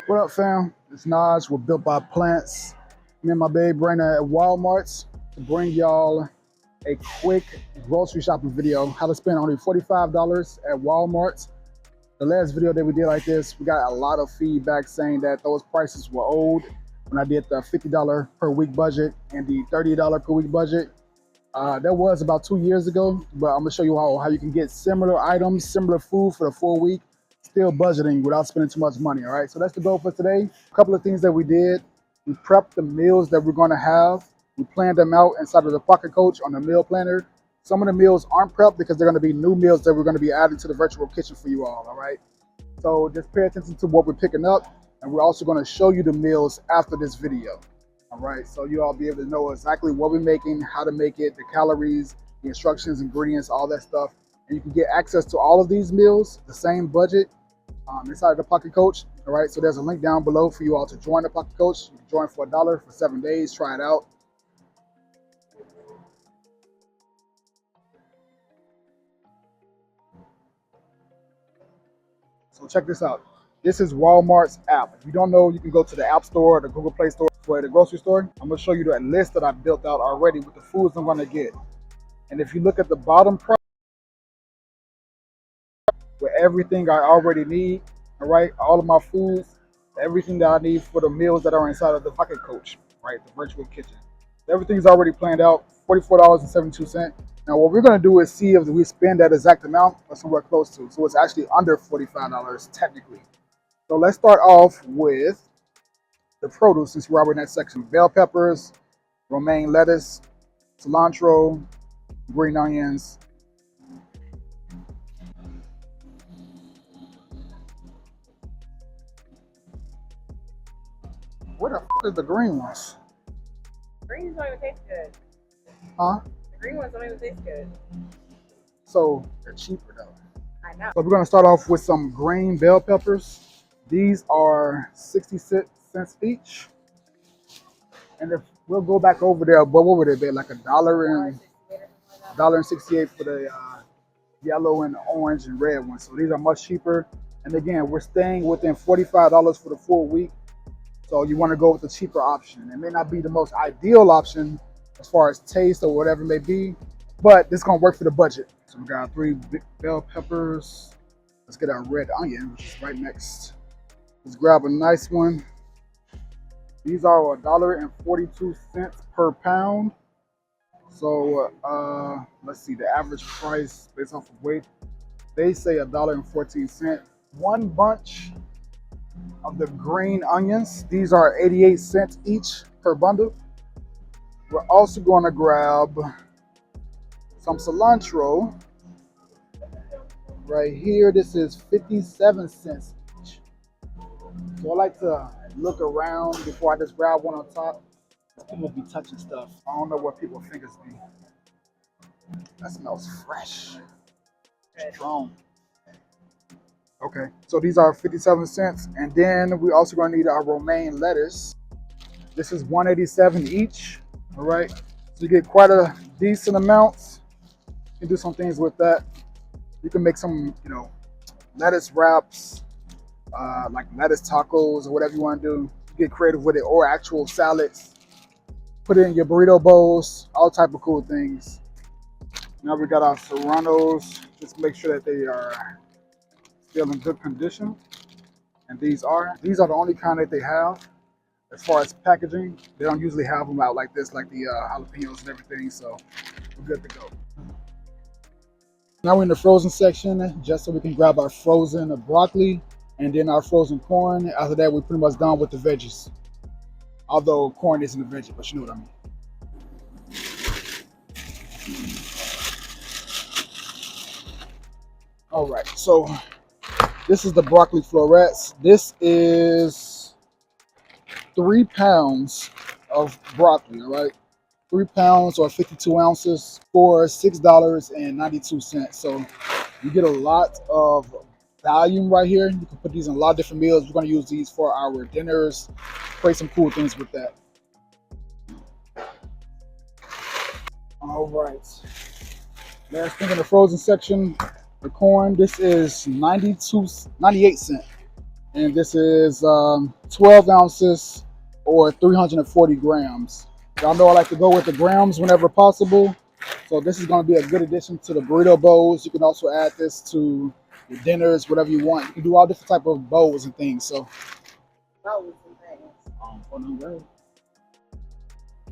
What up, fam? It's Naj. We're built by plants. Me and my babe Brenda at Walmart's to bring y'all a quick grocery shopping video. How to spend only $45 at Walmart's. The last video that we did like this, we got a lot of feedback saying that those prices were old when I did the $50 per week budget and the $30 per week budget. That was about 2 years ago, but I'm gonna show you how you can get similar items, similar food for the full week, still budgeting without spending too much money. All right, so that's the goal for today. A couple of things that we did: we prepped the meals that we're gonna have. We planned them out inside of the pocket coach on the meal planner. Some of the meals aren't prepped because they're gonna be new meals that we're gonna be adding to the virtual kitchen for you all. All right, so just pay attention to what we're picking up, and we're also gonna show you the meals after this video. All right, so you all be able to know exactly what we're making, how to make it, the calories, the instructions, ingredients, all that stuff. And you can get access to all of these meals, the same budget, inside of the Pocket Coach. All right, so there's a link down below for you all to join the Pocket Coach. You can join for $1 for 7 days, try it out. So check this out. This is Walmart's app. If you don't know, you can go to the App Store or the Google Play Store for the grocery store. I'm gonna show you that list that I built out already with the foods I'm gonna get. And if you look at the bottom part, with everything I already need, all right, all of my foods, everything that I need for the meals that are inside of the Pocket Coach, right, the virtual kitchen. Everything's already planned out, $44.72. Now what we're gonna do is see if we spend that exact amount or somewhere close to. So it's actually under $45 technically. So let's start off with the produce since we're already in that section. Bell peppers, romaine lettuce, cilantro, green onions. Where the fuck is the green ones? Greens don't even taste good. Huh? The green ones don't even taste good. So they're cheaper though. I know. So we're gonna start off with some green bell peppers. These are 66 cents each. And if we'll go back over there, but what would it be? Like $1.68 for the yellow and orange and red ones. So these are much cheaper. And again, we're staying within $45 for the full week. So you want to go with the cheaper option. It may not be the most ideal option as far as taste or whatever it may be, but this is gonna work for the budget. So we got 3 big bell peppers. Let's get our red onion, which is right next. Let's grab a nice one. These are $1.42 per pound. So let's see, the average price based off of weight, they say $1.14. One bunch of the green onions, these are 88 cents each per bundle. We're also going to grab some cilantro right here. This is 57 cents each. So I like to look around before I just grab one on top. People be touching stuff. I don't know what people's fingers be. That smells fresh. Strong. Okay, so these are 57 cents. And then we also gonna need our romaine lettuce. This is 187 each. All right, so you get quite a decent amount. You can do some things with that. You can make some, lettuce wraps, like lettuce tacos or whatever you want to do. You get creative with it, or actual salads. Put it in your burrito bowls, all type of cool things. Now we got our serranos. Just make sure that they are still in good condition. And these are the only kind that they have as far as packaging. They don't usually have them out like this, like the jalapenos and everything. So we're good to go. Now we're in the frozen section, just so we can grab our frozen broccoli and then our frozen corn. After that, we're pretty much done with the veggies. Although corn isn't a veggie, but you know what I mean. All right, so this is the broccoli florets. This is 3 pounds of broccoli, all right? 3 pounds or 52 ounces for $6.92. So you get a lot of volume right here. You can put these in a lot of different meals. We're going to use these for our dinners, create some cool things with that. All right. Last thing in the frozen section, the corn. This is 98 cents. and this is 12 ounces or 340 grams. Y'all know I like to go with the grams whenever possible. So this is going to be a good addition to the burrito bowls. You can also add this to your dinners, whatever you want. You can do all different type of bowls and things. So, Bows and things. hold on, go ahead.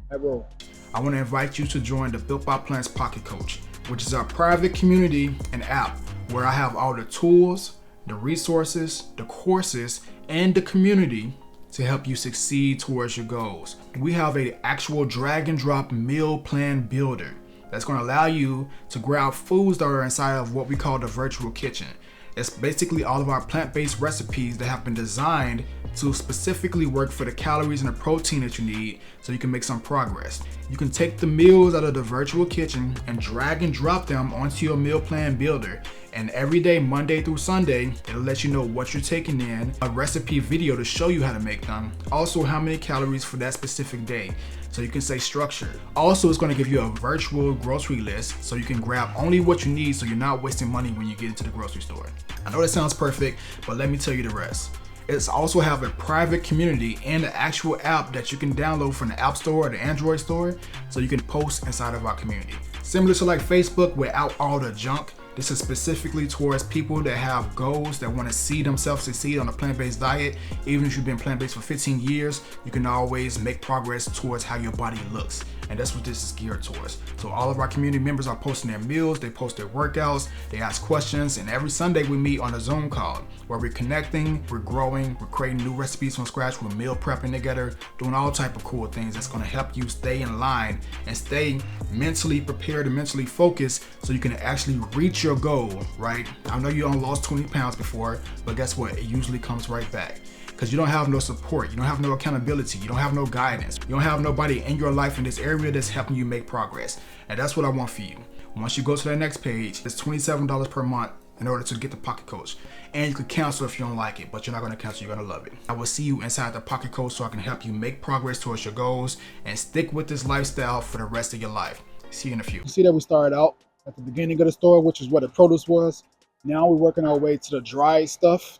Hey, bro. I want to invite you to join the Built by Plants Pocket Coach, which is our private community and app where I have all the tools, the resources, the courses, and the community to help you succeed towards your goals. We have an actual drag and drop meal plan builder that's going to allow you to grab foods that are inside of what we call the virtual kitchen. It's basically all of our plant-based recipes that have been designed to specifically work for the calories and the protein that you need so you can make some progress. You can take the meals out of the virtual kitchen and drag and drop them onto your meal plan builder. And every day, Monday through Sunday, it'll let you know what you're taking in, a recipe video to show you how to make them, also how many calories for that specific day, so you can stay structured. Also, it's gonna give you a virtual grocery list so you can grab only what you need so you're not wasting money when you get into the grocery store. I know that sounds perfect, but let me tell you the rest. It's also have a private community and an actual app that you can download from the App Store or the Android store so you can post inside of our community. Similar to like Facebook without all the junk, this is specifically towards people that have goals that want to see themselves succeed on a plant-based diet. Even if you've been plant-based for 15 years, you can always make progress towards how your body looks. And that's what this is geared towards. So all of our community members are posting their meals, they post their workouts, they ask questions, and every Sunday we meet on a Zoom call where we're connecting, we're growing, we're creating new recipes from scratch, we're meal prepping together, doing all type of cool things that's gonna help you stay in line and stay mentally prepared and mentally focused so you can actually reach your goal, right? I know you done lost 20 pounds before, but guess what? It usually comes right back. Because you don't have no support, you don't have no accountability, you don't have no guidance, you don't have nobody in your life in this area that's helping you make progress. And that's what I want for you. Once you go to that next page, it's $27 per month in order to get the Pocket Coach. And you can cancel if you don't like it, but you're not gonna cancel, you're gonna love it. I will see you inside the Pocket Coach so I can help you make progress towards your goals and stick with this lifestyle for the rest of your life. See you in a few. You see that we started out at the beginning of the store, which is where the produce was. Now we're working our way to the dry stuff.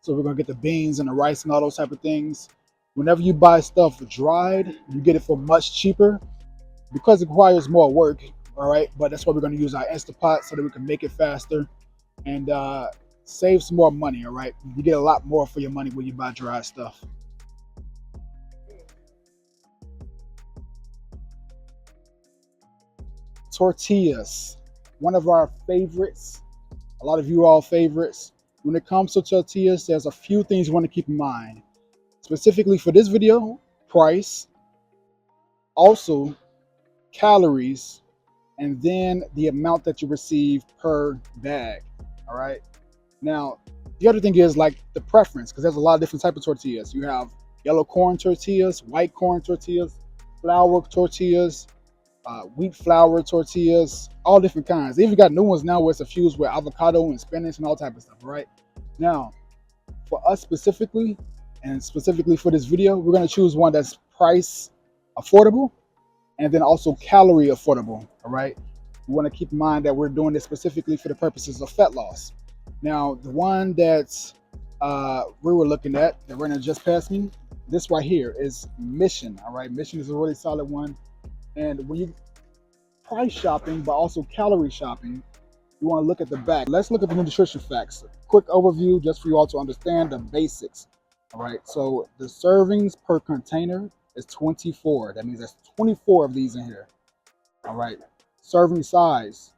So we're gonna get the beans and the rice and all those type of things. Whenever you buy stuff dried, you get it for much cheaper because it requires more work, all right? But that's why we're gonna use our Instapot so that we can make it faster and save some more money, all right? You get a lot more for your money when you buy dry stuff. Tortillas, one of our favorites. A lot of you all favorites. When it comes to tortillas, there's a few things you want to keep in mind. Specifically for this video, price, also calories, and then the amount that you receive per bag, all right? Now, the other thing is like the preference, because there's a lot of different types of tortillas. You have yellow corn tortillas, white corn tortillas, flour tortillas, wheat flour tortillas, all different kinds. They even got new ones now where it's infused with avocado and spinach and all type of stuff, right? Now, for us specifically, and specifically for this video, we're going to choose one that's price affordable and then also calorie affordable, all right? We want to keep in mind that we're doing this specifically for the purposes of fat loss. Now, the one that we were looking at, that ran just past me, this right here is Mission, all right? Mission is a really solid one. And when you price shopping, but also calorie shopping, you want to look at the back. Let's look at the nutrition facts. Quick overview just for you all to understand the basics. All right, so the servings per container is 24. That means there's 24 of these in here. All right, serving size,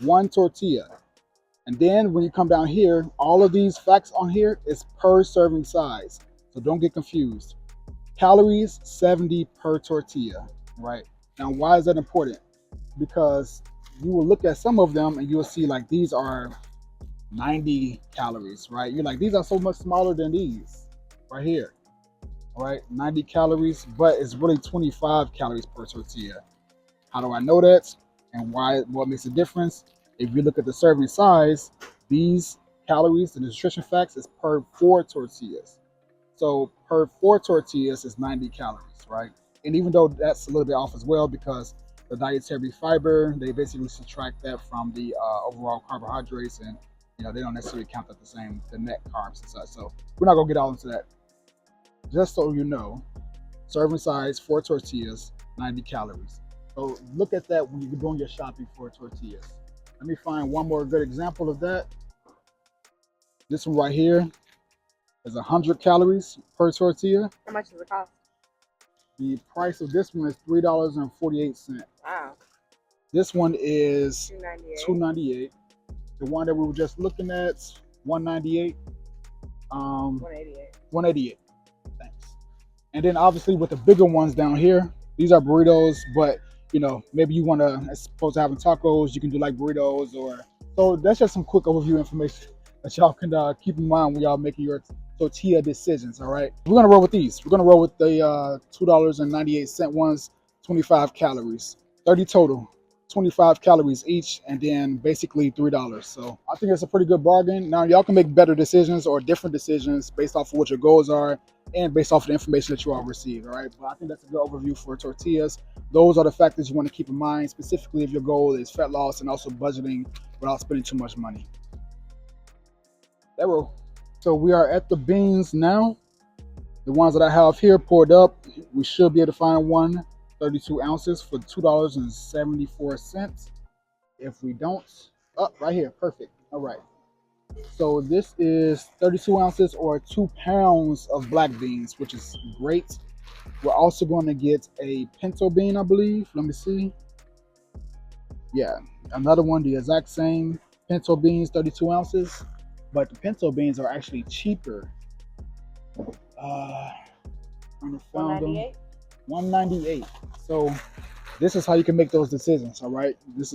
1 tortilla. And then when you come down here, all of these facts on here is per serving size. So don't get confused. Calories, 70 per tortilla, right? Now, why is that important? Because you will look at some of them and you'll see like these are 90 calories, right? You're like, these are so much smaller than these right here, all right? 90 calories, but it's really 25 calories per tortilla. How do I know that? And why? What makes a difference? If you look at the serving size, these calories, the nutrition facts is per 4 tortillas. So per 4 tortillas is 90 calories, right? And even though that's a little bit off as well, because the dietary fiber, they basically subtract that from the overall carbohydrates and You know, they don't necessarily count at the net carbs and such. So we're not gonna get all into that. Just so you know, serving size 4 tortillas, 90 calories. So look at that when you're doing your shopping for tortillas. Let me find one more good example of that. This one right here is 100 calories per tortilla. How much does it cost? The price of this one is $3.48. Wow. This one is $2.98. $2.98. The one that we were just looking at, $1.98. $1.88. $1.88. Thanks. And then obviously with the bigger ones down here, these are burritos, but you know, maybe you want to, as opposed to having tacos, you can do like burritos or, so that's just some quick overview information that y'all can keep in mind when y'all making your tortilla decisions, all right? We're gonna roll with these. We're gonna roll with the $2.98 ones, 25 calories, 30 total. 25 calories each, and then basically $3. So I think it's a pretty good bargain. Now y'all can make better decisions or different decisions based off of what your goals are and based off of the information that you all receive. All right, but I think that's a good overview for tortillas. Those are the factors you want to keep in mind, specifically if your goal is fat loss and also budgeting without spending too much money. So we are at the beans now. The ones that I have here poured up, we should be able to find one 32 ounces for $2.74. If we don't, right here, perfect. All right. So this is 32 ounces or 2 pounds of black beans, which is great. We're also going to get a pinto bean, I believe. Let me see. Yeah, another one, the exact same pinto beans, 32 ounces. But the pinto beans are actually cheaper. I found them. $1.98. So this is how you can make those decisions. All right, this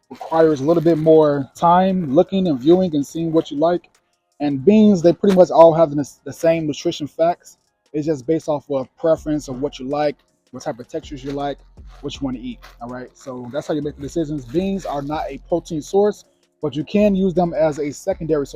requires a little bit more time looking and viewing and seeing what you like. And beans, they pretty much all have the same nutrition facts. It's just based off of preference of what you like, what type of textures you like, what you want to eat. All right, so that's how you make the decisions. Beans are not a protein source, but you can use them as a secondary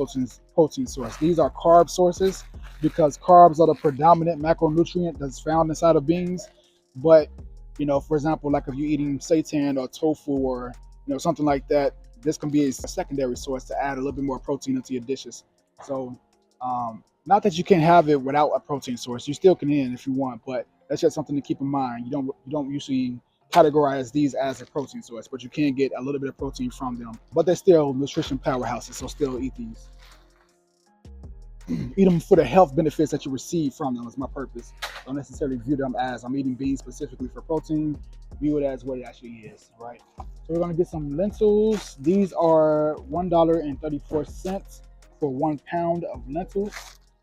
protein source. These are carb sources because carbs are the predominant macronutrient that's found inside of beans. But, you know, for example, like if you're eating seitan or tofu or, you know, something like that, this can be a secondary source to add a little bit more protein into your dishes. So, not that you can have it without a protein source. You still can if you want, but that's just something to keep in mind. You don't usually categorize these as a protein source, but you can get a little bit of protein from them. But they're still nutrition powerhouses, so still eat these. Eat them for the health benefits that you receive from them is my purpose. Don't necessarily view them as I'm eating beans specifically for protein. View it as what it actually is, right? So we're gonna get some lentils. These are $1.34 for 1 pound of lentils.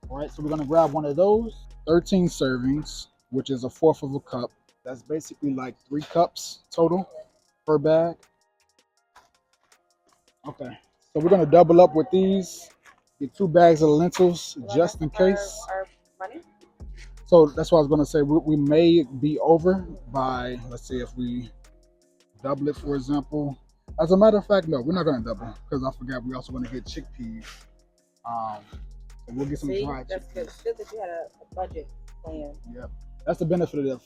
All right, so we're gonna grab one of those. 13 servings, which is 1/4 of a cup. That's basically like 3 cups total per bag. Okay, so we're gonna double up with these. Get 2 bags of lentils just in case. Our money? So that's what I was gonna say. We may be over by, let's see if we double it, for example. As a matter of fact, no, we're not gonna double because I forgot we're also gonna get chickpeas. So we'll get some dried that's chickpeas. good. It's good that you had a budget plan. Yeah, that's the benefit of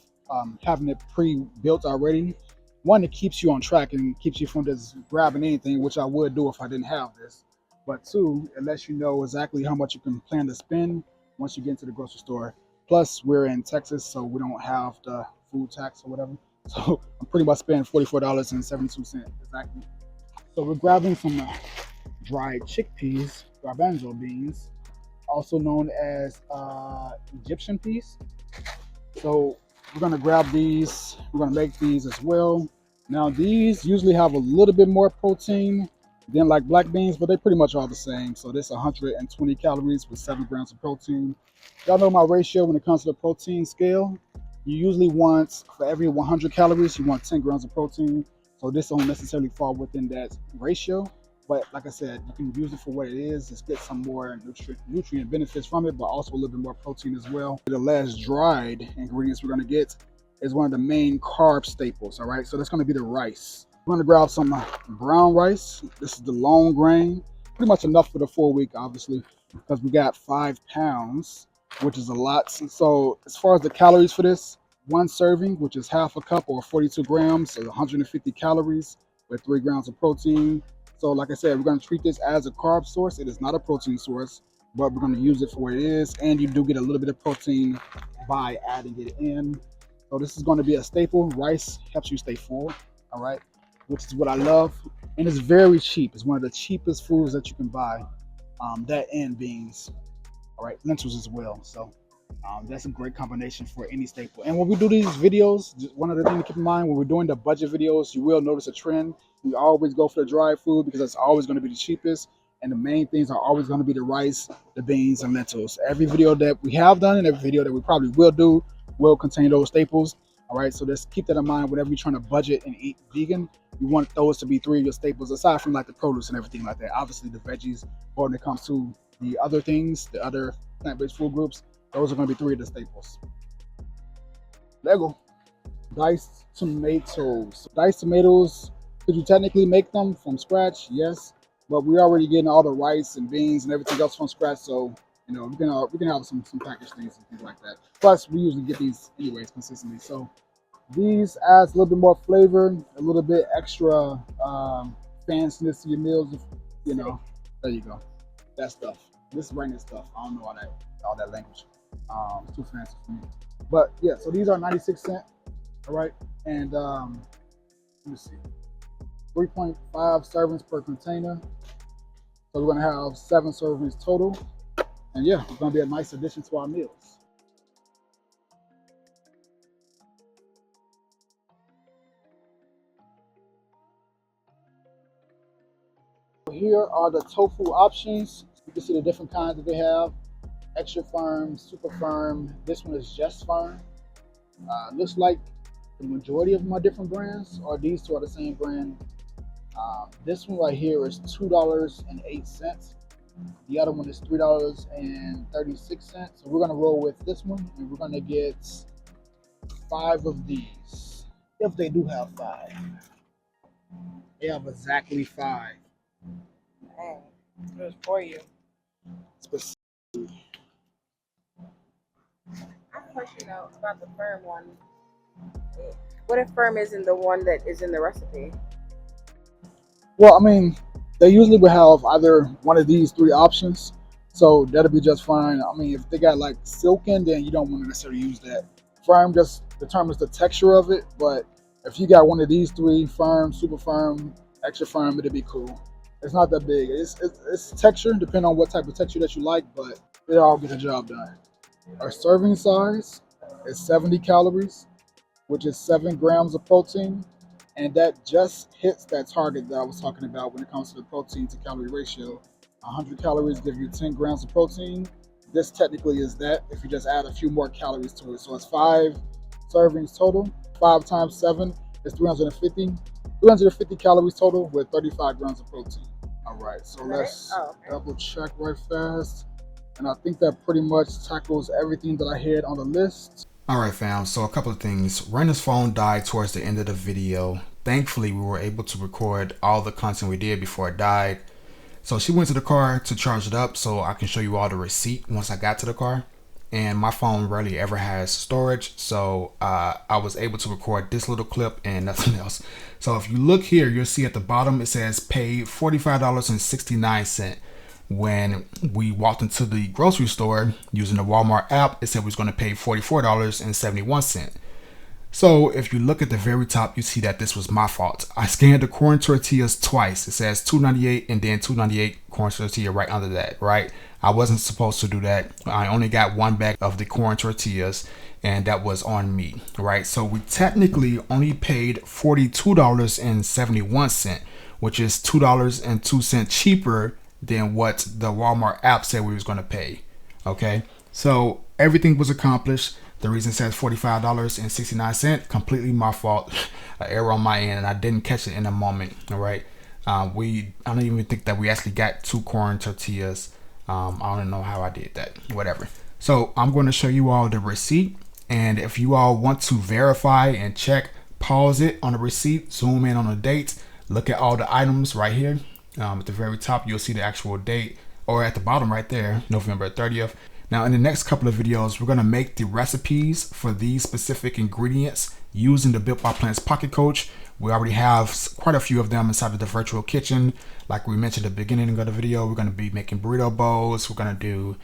having it pre-built already. One, it keeps you on track and keeps you from just grabbing anything, which I would do if I didn't have this. But 2, it lets you know exactly how much you can plan to spend once you get into the grocery store. Plus, we're in Texas, so we don't have the food tax or whatever. So I'm pretty much spending $44.72 exactly. So we're grabbing some dried chickpeas, garbanzo beans, also known as Egyptian peas. So we're gonna grab these. We're gonna make these as well. Now these usually have a little bit more protein than like black beans, but they pretty much are the same. So this 120 calories with 7 grams of protein. Y'all know my ratio when it comes to the protein scale. You usually want, for every 100 calories, you want 10 grams of protein. So this don't necessarily fall within that ratio. But like I said, you can use it for what it is. Just get some more nutrient benefits from it, but also a little bit more protein as well. The last dried ingredients we're gonna get is one of the main carb staples, all right? So that's gonna be the rice. We're gonna grab some brown rice. This is the long grain. Pretty much enough for the 4-week, obviously, because we got 5 pounds, which is a lot. So as far as the calories for this, 1 serving, which is half a cup or 42 grams, so 150 calories with 3 grams of protein. So like I said, we're going to treat this as a carb source. It is not a protein source, but we're going to use it for what it is. And you do get a little bit of protein by adding it in. So this is going to be a staple. Rice helps you stay full, all right, which is what I love. And it's very cheap. It's one of the cheapest foods that you can buy. That and beans, all right, lentils as well. So that's a great combination for any staple. And when we do these videos, just one other thing to keep in mind, when we're doing the budget videos, you will notice a trend. We always go for the dry food because that's always going to be the cheapest. And the main things are always going to be the rice, the beans, and lentils. Every video that we have done and every video that we probably will do will contain those staples. All right, so just keep that in mind whenever you're trying to budget and eat vegan. You want those to be 3 of your staples, aside from like the produce and everything like that. Obviously, the veggies, but when it comes to the other things, the other plant-based food groups, those are going to be 3 of the staples. Lego. Diced tomatoes. Diced tomatoes, could you technically make them from scratch? Yes, but we're already getting all the rice and beans and everything else from scratch, so you know we can have some packaged things and things like that. Plus, we usually get these anyways consistently. So these adds a little bit more flavor, a little bit extra fanciness to your meals. You know, there you go. That stuff. This random stuff. I don't know all that language. It's too fancy for me. But yeah, so these are 96 cents. All right, and let me see, 3.5 servings per container. So we're gonna have 7 servings total, and yeah, it's gonna be a nice addition to our meals. Here are the tofu options. You can see the different kinds that they have: extra firm, super firm. This one is just firm. Looks like the majority of my different brands, or these 2 are the same brand. This one right here is $2.08. The other one is $3.36. So we're gonna roll with this one, and we're gonna get 5 of these. If they do have 5, they have exactly 5. Dang, it was for you. I have a question though about the firm one. What if firm isn't the one that is in the recipe? Well, I mean, they usually will have either one of these 3 options, so that'll be just fine. I mean, if they got like silken, then you don't want to necessarily use that. Firm just determines the texture of it, but if you got one of these 3, firm, super firm, extra firm, it'll be cool. It's not that big. It's texture, depending on what type of texture that you like, but it all get the job done. Our serving size is 70 calories, which is 7 grams of protein, and that just hits that target that I was talking about when it comes to the protein to calorie ratio. 100 calories give you 10 grams of protein. This technically is that if you just add a few more calories to it. So it's 5 servings total. 5 times 7 is 350 calories total with 35 grams of protein. All right, so let's double check right fast. And I think that pretty much tackles everything that I had on the list. Alright fam, so a couple of things. Rena's phone died towards the end of the video. Thankfully we were able to record all the content we did before it died. So she went to the car to charge it up so I can show you all the receipt once I got to the car. And my phone rarely ever has storage, so I was able to record this little clip and nothing else. So if you look here, you'll see at the bottom it says pay $45.69. When we walked into the grocery store using the Walmart app, it said we was going to pay $44.71. So if you look at the very top, you see that this was my fault. I scanned the corn tortillas twice. It says $2.98 and then $2.98 corn tortilla right under that, right? I wasn't supposed to do that. I only got 1 bag of the corn tortillas and that was on me, right? So we technically only paid $42.71, which is $2.02 cheaper than what the Walmart app said we was going to pay. Okay, so everything was accomplished. The reason it says $45.69, completely my fault. An error on my end, and I didn't catch it in a moment. All right, I don't even think that we actually got 2 corn tortillas. I don't know how I did that. Whatever. So I'm going to show you all the receipt, and if you all want to verify and check, pause it on the receipt, zoom in on the date, look at all the items right here. At the very top, you'll see the actual date, or at the bottom right there, November 30th. Now in the next couple of videos, we're gonna make the recipes for these specific ingredients using the Built by Plants Pocket Coach. We already have quite a few of them inside of the virtual kitchen. Like we mentioned at the beginning of the video, we're gonna be making burrito bowls. We're gonna do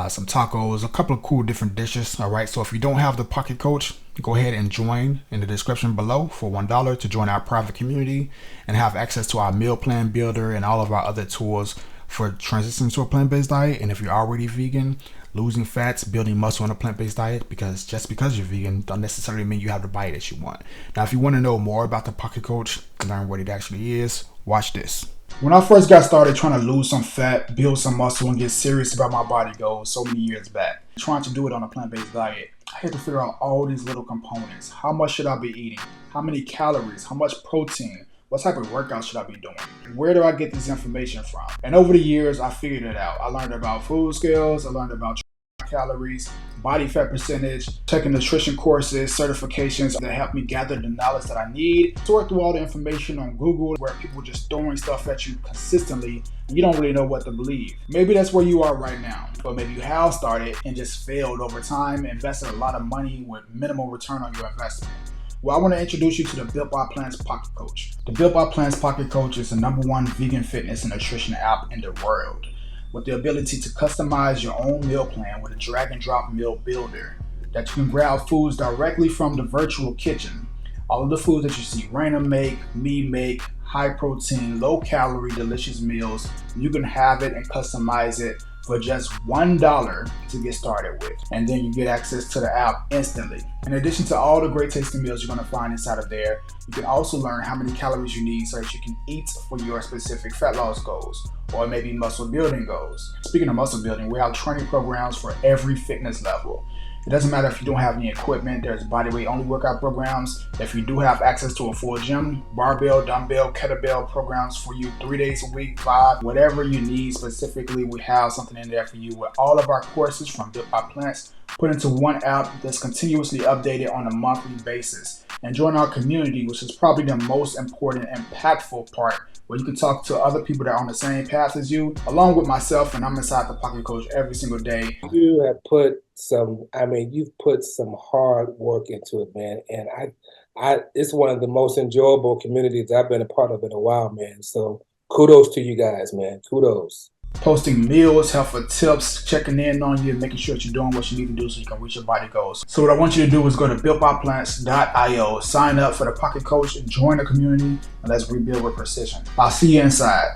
some tacos, a couple of cool different dishes. All right, so if you don't have the Pocket Coach, go ahead and join in the description below for $1 to join our private community and have access to our meal plan builder and all of our other tools for transitioning to a plant-based diet. And if you're already vegan, losing fats, building muscle on a plant-based diet, because just because you're vegan don't necessarily mean you have the body that you want. Now, if you want to know more about the Pocket Coach and learn what it actually is, watch this. When I first got started trying to lose some fat, build some muscle, and get serious about my body goals so many years back, trying to do it on a plant-based diet, I had to figure out all these little components. How much should I be eating? How many calories? How much protein? What type of workout should I be doing? Where do I get this information from? And over the years, I figured it out. I learned about food scales. I learned about calories, body fat percentage, taking nutrition courses, certifications that help me gather the knowledge that I need, sort through all the information on Google where people just throwing stuff at you consistently and you don't really know what to believe. Maybe that's where you are right now, but maybe you have started and just failed over time, invested a lot of money with minimal return on your investment. Well, I want to introduce you to the Built by Plants Pocket Coach. The Built by Plants Pocket Coach is the #1 vegan fitness and nutrition app in the world, with the ability to customize your own meal plan with a drag and drop meal builder that you can grab foods directly from the virtual kitchen. All of the foods that you see Raina make, me make, high protein, low calorie, delicious meals, you can have it and customize it for just $1 to get started with. And then you get access to the app instantly. In addition to all the great tasting meals you're gonna find inside of there, you can also learn how many calories you need so that you can eat for your specific fat loss goals or maybe muscle building goals. Speaking of muscle building, we have training programs for every fitness level. It doesn't matter if you don't have any equipment, there's bodyweight only workout programs. If you do have access to a full gym, barbell, dumbbell, kettlebell programs for you 3 days a week, 5, whatever you need specifically, we have something in there for you with all of our courses from Built by Plants put into one app that's continuously updated on a monthly basis. And join our community, which is probably the most important, impactful part, where you can talk to other people that are on the same path as you, along with myself, and I'm inside the Pocket Coach every single day. You have put some, you've put some hard work into it, man. And it's one of the most enjoyable communities I've been a part of in a while, man. So kudos to you guys, man. Kudos. Posting meals, helpful tips, checking in on you, making sure that you're doing what you need to do so you can reach your body goals. So what I want you to do is go to builtbyplants.io, sign up for the Pocket Coach, join the community, and let's rebuild with precision. I'll see you inside.